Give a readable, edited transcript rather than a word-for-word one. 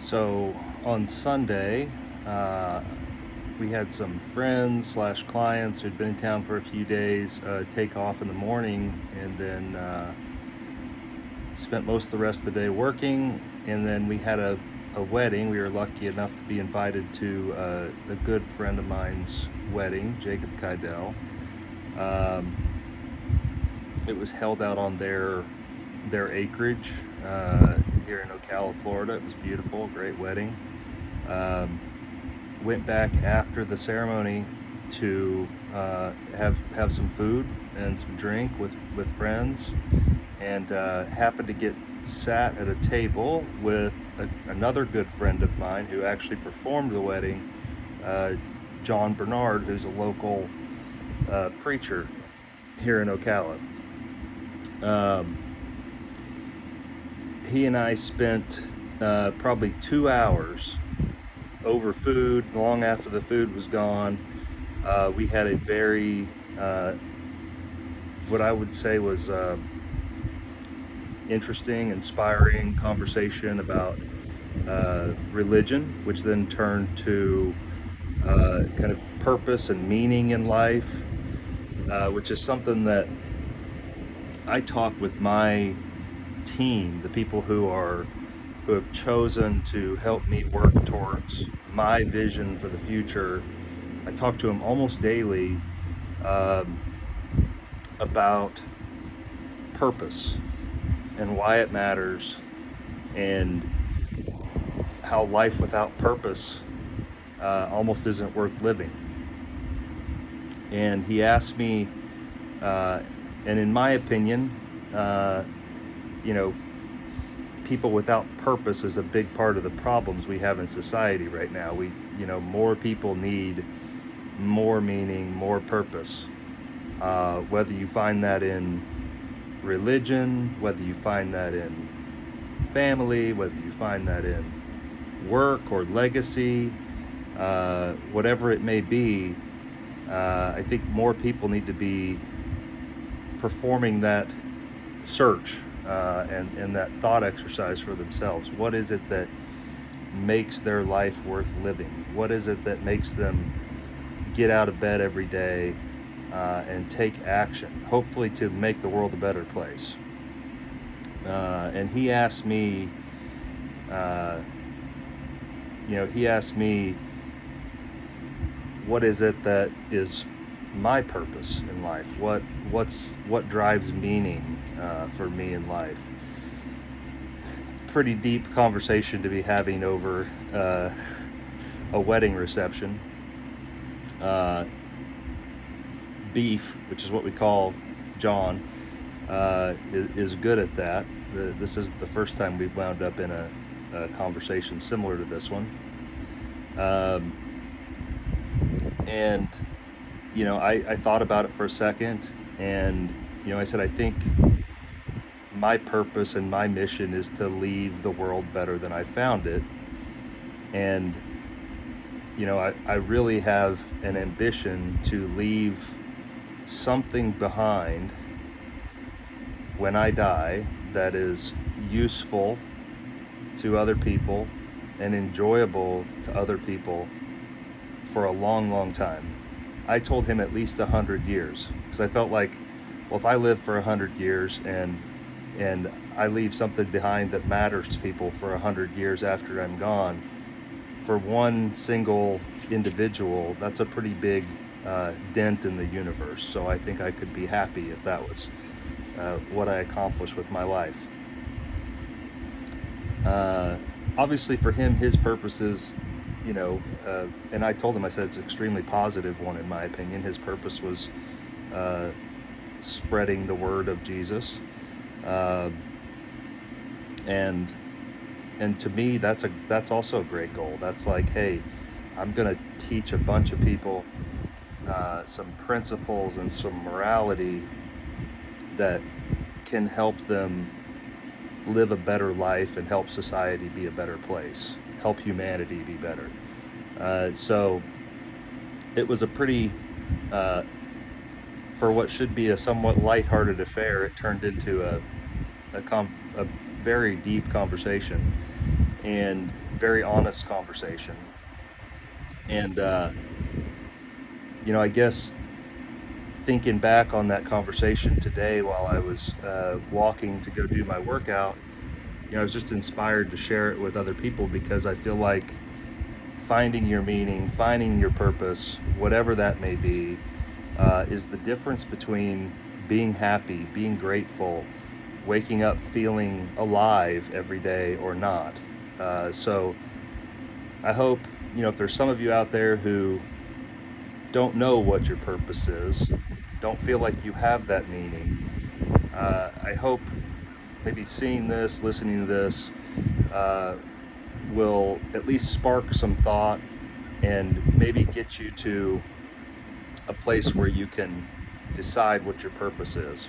So on Sunday, uh, we had some friends slash clients who'd been in town for a few days take off in the morning, and then spent most of the rest of the day working. And then we had a wedding. We were lucky enough to be invited to a good friend of mine's wedding, Jacob Kydell. Um, it was held out on their acreage here in Ocala, Florida. It was beautiful, great wedding. Um, Went back after the ceremony to have some food and some drink with friends, and happened to get sat at a table with another good friend of mine who actually performed the wedding, uh, John Bernard, who's a local preacher here in Ocala. Um, he and I spent probably 2 hours over food long after the food was gone. We had a very, what I would say was interesting, inspiring conversation about religion, which then turned to kind of purpose and meaning in life, which is something that I talk with my team, the people who have chosen to help me work towards my vision for the future. I talk to them almost daily um, about purpose and why it matters, and how life without purpose almost isn't worth living. And he asked me, uh, and in my opinion, uh, you know, people without purpose is a big part of the problems we have in society right now. More people need more meaning, more purpose. Whether you find that in religion, whether you find that in family, whether you find that in work or legacy, whatever it may be, I think more people need to be performing that search and that thought exercise for themselves. What is it that makes their life worth living? What is it that makes them get out of bed every day and take action, hopefully to make the world a better place? And uh, he asked me, what is it that is my purpose in life? What drives meaning for me in life? Pretty deep conversation to be having over a wedding reception. Uh, Beef, which is what we call John, is good at that. This is the first time we've wound up in a conversation similar to this one. Um, and I thought about it for a second, and I said, I think my purpose and my mission is to leave the world better than I found it. And I really have an ambition to leave something behind when I die that is useful to other people and enjoyable to other people for a long, long time. I told him at least 100 years, because I felt like, well, if I live for 100 years and I leave something behind that matters to people for 100 years after I'm gone, for one single individual, that's a pretty big dent in the universe. So I think I could be happy if that was what I accomplished with my life. Uh, Obviously, for him, his purpose is, and I told him, I said it's an extremely positive one in my opinion. His purpose was uh, spreading the word of Jesus, uh, and to me, that's also a great goal. That's like, hey, I'm gonna teach a bunch of people some principles and some morality that can help them live a better life and help society be a better place, help humanity be better. So it was a pretty, uh, for what should be a somewhat lighthearted affair, it turned into a very deep conversation. and very honest conversation. And, I guess thinking back on that conversation today while I was walking to go do my workout, I was just inspired to share it with other people because I feel like finding your meaning, finding your purpose, whatever that may be, is the difference between being happy, being grateful, waking up feeling alive every day or not. So I hope, if there's some of you out there who don't know what your purpose is, don't feel like you have that meaning, I hope maybe seeing this, listening to this, uh, will at least spark some thought and maybe get you to a place where you can decide what your purpose is.